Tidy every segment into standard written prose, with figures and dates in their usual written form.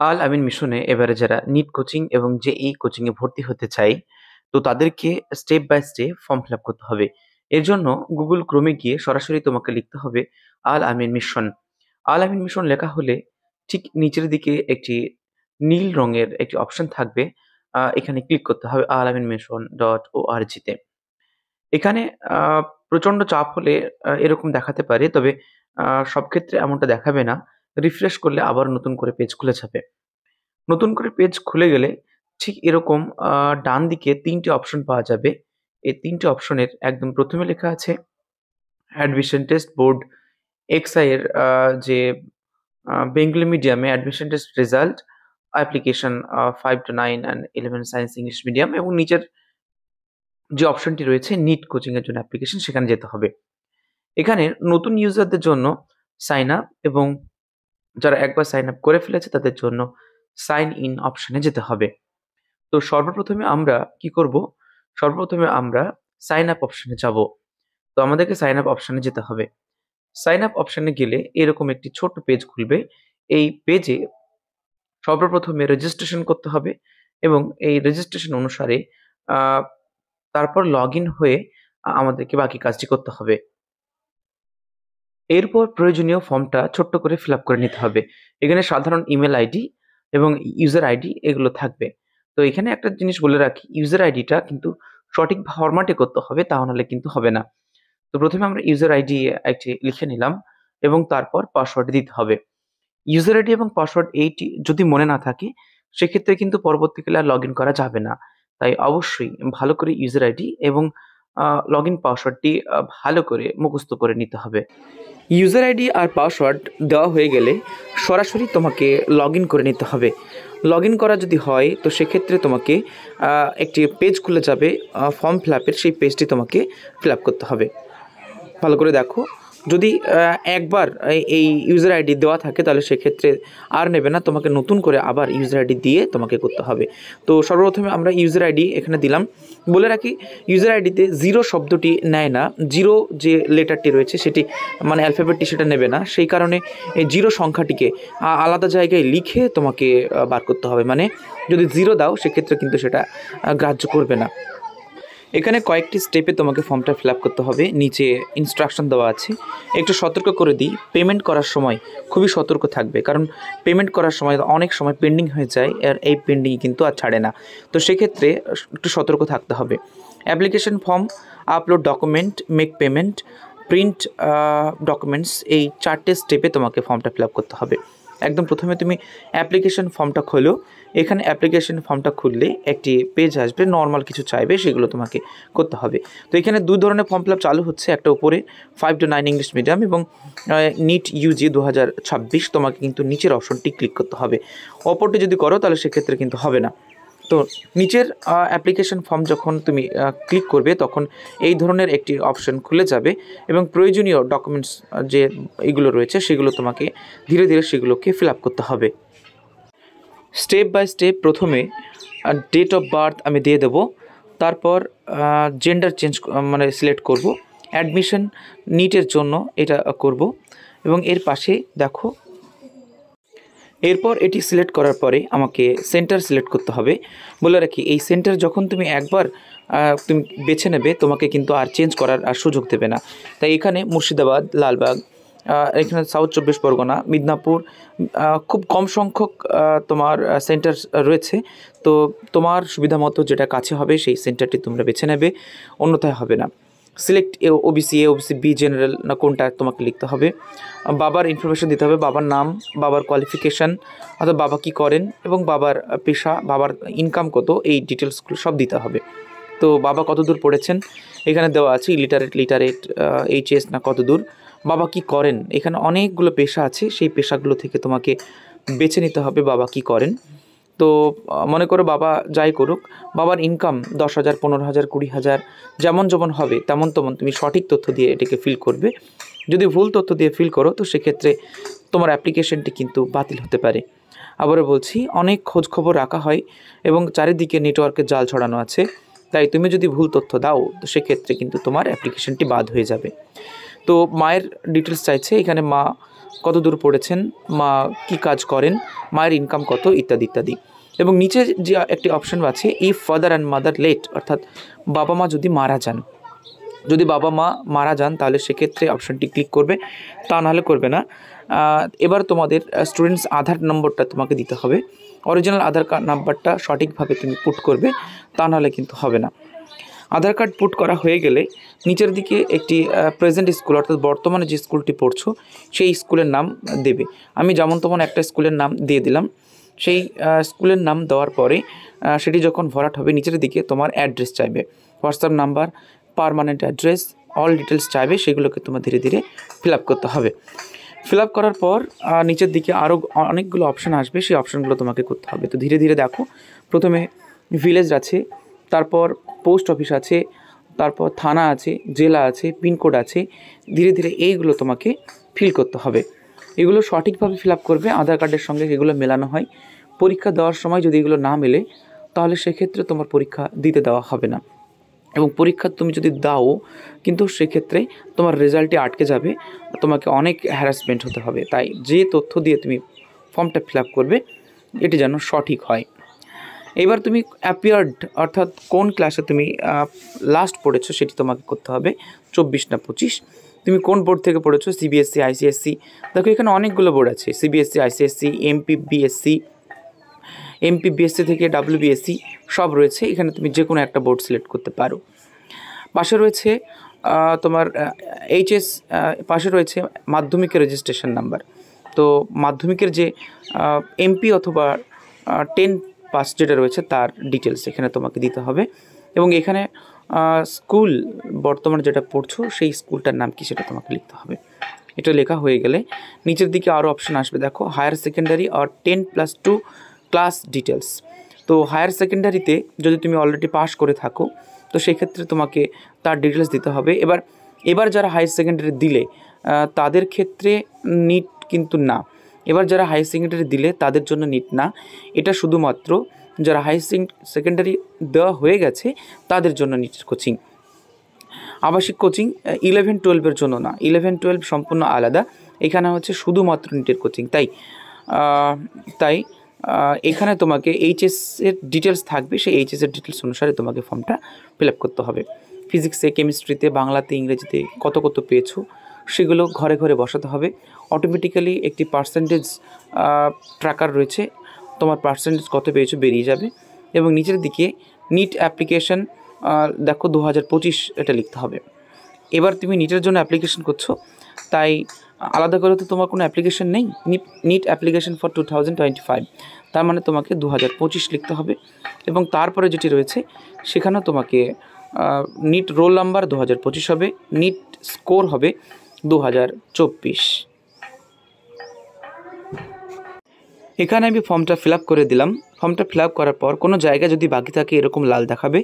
আল আমিন মিশনে এবারে যারা নিট কোচিং এবং জেই কোচিং এ ভর্তি হতে চায়, তো তাদেরকে step by step form fill up করতে হবে। এর জন্য গুগল ক্রোমে গিয়ে সরাসরি তোমাকে লিখতে হবে আল আমিন মিশন। আল আমিন মিশন লেখা হলে ঠিক নিচের দিকে একটি নীল রঙের একটি অপশন থাকবে। এখানে ক্লিক করতে হবে আল আমিন মিশন .org তে। এখানে প্রচন্ড চাপ হলে এরকম দেখাতে পারে, তবে সব ক্ষেত্রে এমনটা দেখাবে না। রিফ্রেশ করলে আবার নতুন করে পেজ খুলে যাবে। নতুন করে পেজ খুলে গেলে ঠিক এরকম ডান দিকে ৩ টে অপশন পাওয়া যাবে। এই ৩ টে অপশনের একদম ১ম এ লেখা আছে অ্যাডমিশন টেস্ট বোর্ড এক্সআই এর যে বেঙ্গলি মিডিয়ামে admission test result application 5 to 9 and 11 science English medium, এবং নিচের যে অপশনটি রয়েছে নিট কোচিং এর জন্য অ্যাপ্লিকেশন, সেখানে যেতে হবে। এখানে নতুন ইউজারদের জন্য সাইন আপ, এবং যারা একবার সাইন আপ করে ফেলেছে তাদের জন্য সাইন ইন অপশনে যেতে হবে। তো সর্বপ্রথমে আমরা কি করব? সর্বপ্রথমে আমরা সাইন আপ অপশনে যাব। তো আমাদেরকে সাইন আপ অপশনে যেতে হবে। সাইন আপ অপশনে গেলে এরকম একটি ছোট্ট পেজ খুলবে। এই পেজে সর্বপ্রথমে রেজিস্ট্রেশন করতে হবে, এবং এই রেজিস্ট্রেশন অনুসারে আহ, তারপর লগ ইন হয়ে আমাদেরকে বাকি কাজটি করতে হবে। এরপর প্রয়োজনীয় ফর্মটা ছোট্ট করে ফিল আপ করে নিতে হবে। এখানে সাধারণ ইমেল আইডি এবং ইউজার আইডি এগুলো থাকবে। তো এখানে একটা জিনিস বলে রাখি, ইউজার আইডিটা কিন্তু সঠিক ফরম্যাটে করতে হবে, তা নাহলে কিন্তু হবে না। তো প্রথমে আমরা ইউজার আইডি একটি লিখে নিলাম, এবং তারপর পাসওয়ার্ড দিতে হবে। ইউজার আইডি এবং পাসওয়ার্ড এইটি যদি মনে না থাকে, সেক্ষেত্রে কিন্তু পরবর্তীকালে আর লগ ইন করা যাবে না। তাই অবশ্যই ভালো করে ইউজার আইডি এবং লগ ইন পাসওয়ার্ডটি ভালো করে মুখস্থ করে নিতে হবে। ইউজার আইডি আর পাসওয়ার্ড দেওয়া হয়ে গেলে সরাসরি তোমাকে লগ ইন করে নিতে হবে। লগ ইন করা যদি হয়, তো সেক্ষেত্রে তোমাকে একটি পেজ খুলে যাবে ফর্ম ফিল আপের, সেই পেজটি তোমাকে ফিল আপ করতে হবে। ভালো করে দেখো, যদি একবার এই ইউজার আইডি দেওয়া থাকে তাহলে সেক্ষেত্রে আর নেবে না, তোমাকে নতুন করে আবার ইউজার আইডি দিয়ে তোমাকে করতে হবে। তো সর্বপ্রথমে আমরা ইউজার আইডি এখানে দিলাম। বলে রাখি, ইউজার আইডিতে জিরো শব্দটি নেয় না, জিরো যে লেটারটি রয়েছে সেটি মানে অ্যালফাবেটটি সেটা নেবে না। সেই কারণে এই জিরো সংখ্যাটিকে আলাদা জায়গায় লিখে তোমাকে বার করতে হবে। মানে যদি জিরো দাও সেক্ষেত্রে কিন্তু সেটা গ্রাহ্য করবে না। এখানে কয়েকটি স্টেপে তোমাকে ফর্মটা ফিল আপ করতে হবে। নিচে ইনস্ট্রাকশন দেওয়া আছে। একটু সতর্ক করে দিই, পেমেন্ট করার সময় খুবই সতর্ক থাকবে, কারণ পেমেন্ট করার সময় অনেক সময় পেন্ডিং হয়ে যায়, আর এই পেন্ডিং কিন্তু আর ছাড়ে না। তো সেক্ষেত্রে একটু সতর্ক থাকতে হবে। Application form, upload document, make payment, print documents, এই 4টে স্টেপে তোমাকে ফর্মটা ফিল আপ করতে হবে। একদম প্রথমে তুমি অ্যাপ্লিকেশন ফর্মটা খোলো। এখানে অ্যাপ্লিকেশন ফর্মটা খুললে একটি পেজ আসবে, নর্মাল কিছু চাইবে, সেগুলো তোমাকে করতে হবে। তো এখানে 2 ধরনের ফর্ম ফিল আপ চালু হচ্ছে, একটা উপরে 5 to 9 ইংলিশ মিডিয়াম এবং নিট ইউজি 2026। তোমাকে কিন্তু নিচের অপশনটি ক্লিক করতে হবে। অপরটি যদি করো তাহলে সেক্ষেত্রে কিন্তু হবে না। তো নিচের অ্যাপ্লিকেশন ফর্ম যখন তুমি ক্লিক করবে, তখন এই ধরনের একটি অপশন খুলে যাবে, এবং প্রয়োজনীয় ডকুমেন্টস যে এগুলো রয়েছে সেগুলো তোমাকে ধীরে ধীরে সেগুলোকে ফিল আপ করতে হবে। স্টেপ বাই স্টেপ প্রথমে ডেট অফ বার্থ আমি দিয়ে দেবো, তারপর জেন্ডার চেঞ্জ মানে সিলেক্ট করব, অ্যাডমিশন নিটের জন্য এটা করব, এবং এর পাশে দেখো, এরপর এটি সিলেক্ট করার পরে আমাকে সেন্টার সিলেক্ট করতে হবে। বলে রাখি, এই সেন্টার যখন তুমি একবার তুমি বেছে নেবে, তোমাকে কিন্তু আর চেঞ্জ করার আর সুযোগ দেবে না। তাই এখানে মুর্শিদাবাদ, লালবাগ, এখানে সাউথ 24 পরগনা, মিদনাপুর, খুব কম সংখ্যক তোমার সেন্টার রয়েছে। তো তোমার সুবিধা মতো যেটা কাছে হবে সেই সেন্টারটি তোমরা বেছে নেবে, অন্যথায় হবে না। Select OBC A, OBC B, general না কোনটা তোমাকে লিখতে হবে। বাবার ইনফরমেশন দিতে হবে, বাবার নাম, বাবার কোয়ালিফিকেশান অর্থাৎ বাবা কী করেন, এবং বাবার পেশা, বাবার ইনকাম কত, এই ডিটেলসগুলো সব দিতে হবে। তো বাবা কত দূর পড়েছেন এখানে দেওয়া আছে, লিটারেট এইচএস না কত দূর। বাবা কি করেন, এখানে অনেকগুলো পেশা আছে, সেই পেশাগুলো থেকে তোমাকে বেছে নিতে হবে বাবা কি করেন। তো মনে করো বাবা যাই করুক, বাবার ইনকাম 10,000, 15,000, 20,000, যেমন যেমন হবে তেমন তেমন তুমি সঠিক তথ্য দিয়ে এটাকে ফিল করবে। যদি ভুল তথ্য দিয়ে ফিল করো তো সেক্ষেত্রে তোমার অ্যাপ্লিকেশনটি কিন্তু বাতিল হতে পারে। আবারও বলছি, অনেক খোঁজখবর রাখা হয় এবং চারিদিকে নেটওয়ার্কের জাল ছড়ানো আছে, তাই তুমি যদি ভুল তথ্য দাও তো সেক্ষেত্রে কিন্তু তোমার অ্যাপ্লিকেশনটি বাদ হয়ে যাবে। তো মায়ের ডিটেলস চাইছে, এখানে মা কত দূর পড়েছেন, মা কী কাজ করেন, মায়ের ইনকাম কত, ইত্যাদি ইত্যাদি। এবং নিচে যে একটি অপশান আছে if father and mother late, অর্থাৎ বাবা মা যদি মারা যান, যদি বাবা মা মারা যান তাহলে সেক্ষেত্রে অপশানটি ক্লিক করবে, তা নাহলে করবে না। এবার তোমাদের স্টুডেন্টস আধার নম্বরটা তোমাকে দিতে হবে, অরিজিনাল আধার কার্ড নাম্বারটা সঠিকভাবে তুমি পুট করবে, তা নাহলে কিন্তু হবে না। আধার কার্ড পুট করা হয়ে গেলে নিচের দিকে একটি প্রেজেন্ট স্কুল, অর্থাৎ বর্তমানে যে স্কুলটি পড়ছো সেই স্কুলের নাম দেবে। আমি যেমন তেমন একটা স্কুলের নাম দিয়ে দিলাম। সেই স্কুলের নাম দেওয়ার পরে সেটি যখন ভরাট হবে নিচের দিকে তোমার অ্যাড্রেস চাইবে, WhatsApp number, permanent address, all details চাইবে, সেগুলোকে তোমার ধীরে ধীরে ফিল আপ করতে হবে। ফিল আপ করার পর নিচের দিকে আরও অনেকগুলো অপশান আসবে, সেই অপশানগুলো তোমাকে করতে হবে। তো ধীরে ধীরে দেখো, প্রথমে ভিলেজ আছে, তারপর পোস্ট অফিস আছে, তারপর থানা আছে, জেলা আছে, পিনকোড আছে। ধীরে ধীরে এইগুলো তোমাকে ফিল করতে হবে। এগুলো সঠিকভাবে ফিল আপ করবে, আধার কার্ডের সঙ্গে এগুলো মেলানো হয়। পরীক্ষা দেওয়ার সময় যদি এগুলো না মেলে তাহলে সেক্ষেত্রে তোমার পরীক্ষা দিতে দেওয়া হবে না, এবং পরীক্ষা তুমি যদি দাও কিন্তু সেক্ষেত্রে তোমার রেজাল্টে আটকে যাবে, তোমাকে অনেক হ্যারাসমেন্ট হতে হবে। তাই যে তথ্য দিয়ে তুমি ফর্মটা ফিল আপ করবে এটি যেন সঠিক হয়। এবার তুমি অ্যাপিয়ার্ড, অর্থাৎ কোন ক্লাসে তুমি লাস্ট পড়েছো সেটি তোমাকে করতে হবে, 24 না 25। তুমি কোন বোর্ড থেকে পড়েছো, সিবিএসসি, আইসিএসসি। দেখো এখানে অনেকগুলো বোর্ড আছে, সিবিএসসি, আইসিএসসি, এমপিবিএসসি থেকে ডাব্লিউবিএসসি সব রয়েছে। এখানে তুমি যে কোনো একটা বোর্ড সিলেক্ট করতে পারো। পাশে রয়েছে তোমার এইচএস, পাশে রয়েছে মাধ্যমিকের রেজিস্ট্রেশন নাম্বার। তো মাধ্যমিকের যে এমপি অথবা 10 পাস যেটা রয়েছে তার ডিটেলস এখানে তোমাকে দিতে হবে। এবং এখানে স্কুল বর্তমানে যেটা পড়ছো সেই স্কুলটার নাম কি সেটা তোমাকে লিখতে হবে। এটা লেখা হয়ে গেলে নিচের দিকে আরও অপশান আসবে, দেখো হায়ার সেকেন্ডারি আর 10+2 ক্লাস ডিটেলস। তো হায়ার সেকেন্ডারিতে যদি তুমি অলরেডি পাস করে থাকো তো সেক্ষেত্রে তোমাকে তার ডিটেলস দিতে হবে। এবার যারা হায়ার সেকেন্ডারি দিলে তাদের ক্ষেত্রে নিট কিন্তু না। এবার যারা হায়ার সেকেন্ডারি দিলে তাদের জন্য নিট না, এটা শুধুমাত্র যারা হায়ার সেকেন্ডারি দেওয়া হয়ে গেছে তাদের জন্য নিটের কোচিং। আবাসিক কোচিং 11-12 জন্য না, 11-12 সম্পূর্ণ আলাদা, এখানে হচ্ছে শুধুমাত্র নিটের কোচিং। তাই এখানে তোমাকে এইচএসের ডিটেলস থাকবে, সেই এইচএসের ডিটেলস অনুসারে তোমাকে ফর্মটা ফিল আপ করতে হবে। ফিজিক্সে, কেমিস্ট্রিতে, বাংলাতে, ইংরেজিতে কত পেয়েছো সেগুলো ঘরে ঘরে বসাতে হবে। অটোমেটিক্যালি একটি পার্সেন্টেজ ট্র্যাকার রয়েছে, তোমার পার্সেন্টেজ কত পেয়েছো বেরিয়ে যাবে। এবং নিচের দিকে নিট অ্যাপ্লিকেশন দেখো 2025 এটা লিখতে হবে। এবার তুমি নিটের জন্য অ্যাপ্লিকেশন করছো, তাই আলাদা করে তো তোমার কোনো অ্যাপ্লিকেশন নেই, নিট অ্যাপ্লিকেশন ফর 2025, তার মানে তোমাকে 2025 লিখতে হবে। এবং তারপরে যেটি রয়েছে সেখানেও তোমাকে নিট রোল নাম্বার 2025 হবে, নিট স্কোর হবে 2024। এখানে আমি ফর্মটা ফিল আপ করে দিলাম। ফর্মটা ফিল আপ করার পর কোনো জায়গায় যদি বাকি থাকে এরকম লাল দেখাবে,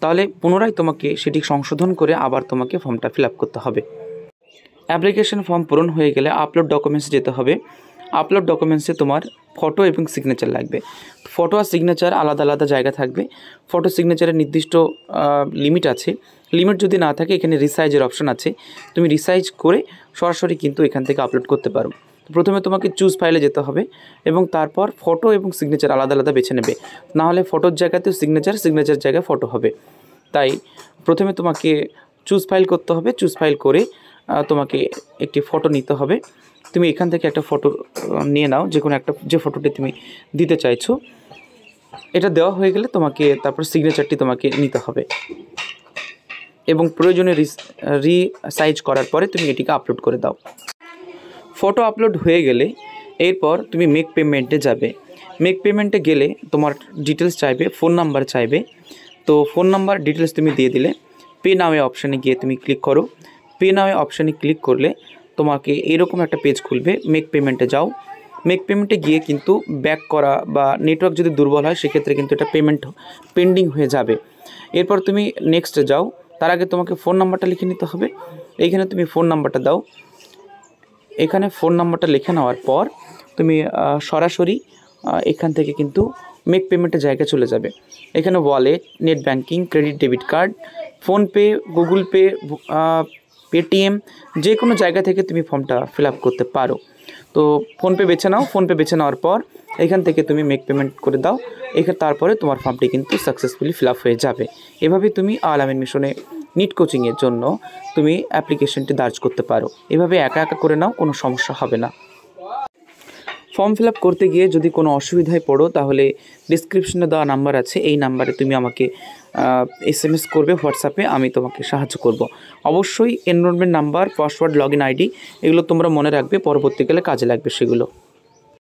তাহলে পুনরায় তোমাকে সেটি সংশোধন করে আবার তোমাকে ফর্মটা ফিল আপ করতে হবে। অ্যাপ্লিকেশন ফর্ম পূরণ হয়ে গেলে আপলোড ডকুমেন্টসে যেতে হবে। আপলোড ডকুমেন্টসে তোমার ফটো এবং সিগনেচার লাগবে। ফটো আর সিগনেচার আলাদা আলাদা জায়গা থাকবে। ফটো সিগনেচারের নির্দিষ্ট লিমিট আছে। লিমিট যদি না থাকে এখানে রিসাইজের অপশন আছে, তুমি রিসাইজ করে সরাসরি কিন্তু এখান থেকে আপলোড করতে পারো। প্রথমে তোমাকে চুজ ফাইলে যেতে হবে এবং তারপর ফটো এবং সিগনেচার আলাদা আলাদা বেছে নেবে, নাহলে ফটোর জায়গাতেও সিগনেচার জায়গায় ফটো হবে। তাই প্রথমে তোমাকে চুজ ফাইল করতে হবে। চুজ ফাইল করে তোমাকে একটি ফটো নিতে হবে। তুমি এখান থেকে একটা ফটো নিয়ে নাও, যে কোনো একটা, যে ফটোটি তুমি দিতে চাইছো। এটা দেওয়া হয়ে গেলে তোমাকে তারপর সিগনেচারটি তোমাকে নিতে হবে এবং প্রয়োজনে রিসাইজ করার পরে তুমি এটিকে আপলোড করে দাও। ফটো আপলোড হয়ে গেলে এরপর তুমি মেক পেমেন্টে যাবে। মেক পেমেন্টে গেলে তোমার ডিটেলস চাইবে, ফোন নাম্বার চাইবে। তো ফোন নাম্বার ডিটেলস তুমি দিয়ে দিলে পে নাও অপশানে গিয়ে তুমি ক্লিক করো। পে নাও অপশানে ক্লিক করলে তোমাকে এরকম একটা পেজ খুলবে। মেক পেমেন্টে যাও। মেক পেমেন্টে গিয়ে কিন্তু ব্যাক করা বা নেটওয়ার্ক যদি দুর্বল হয় সেক্ষেত্রে কিন্তু এটা পেমেন্ট পেন্ডিং হয়ে যাবে। এরপর তুমি নেক্সটে যাও। তার আগে তোমাকে ফোন নাম্বারটা লিখে নিতে হবে। এইখানে তুমি ফোন নাম্বারটা দাও। এখানে ফোন নাম্বারটা লিখে নেওয়ার পর তুমি সরাসরি এখান থেকে কিন্তু মেক পেমেন্টের জায়গায় চলে যাবে। এখানে wallet, net banking, credit debit card, PhonePe, Google pay, Paytm, যে কোনো জায়গা থেকে তুমি ফর্মটা ফিল আপ করতে পারো। তো ফোনপে বেছে নাও, ফোনপে বেছে নেওয়ার পর এখান থেকে তুমি মেক পেমেন্ট করে দাও। তারপরে তোমার ফর্মটি কিন্তু সাকসেসফুলি ফিল আপ হয়ে যাবে। এভাবে তুমি আল আমিন মিশনে নিট কোচিংয়ের জন্য তুমি অ্যাপ্লিকেশনটি দার্জ করতে পারো। এভাবে একা একা করে নাও, কোনো সমস্যা হবে না। ফর্ম ফিল আপ করতে গিয়ে যদি কোনো অসুবিধায় পড়ো তাহলে ডিসক্রিপশনে দেওয়া নাম্বার আছে, এই নাম্বারে তুমি আমাকে SMS করবে হোয়াটসঅ্যাপে, আমি তোমাকে সাহায্য করব। অবশ্যই enrolment number, password, log in ID এগুলো তোমরা মনে রাখবে, পরবর্তীকালে কাজে লাগবে সেগুলো।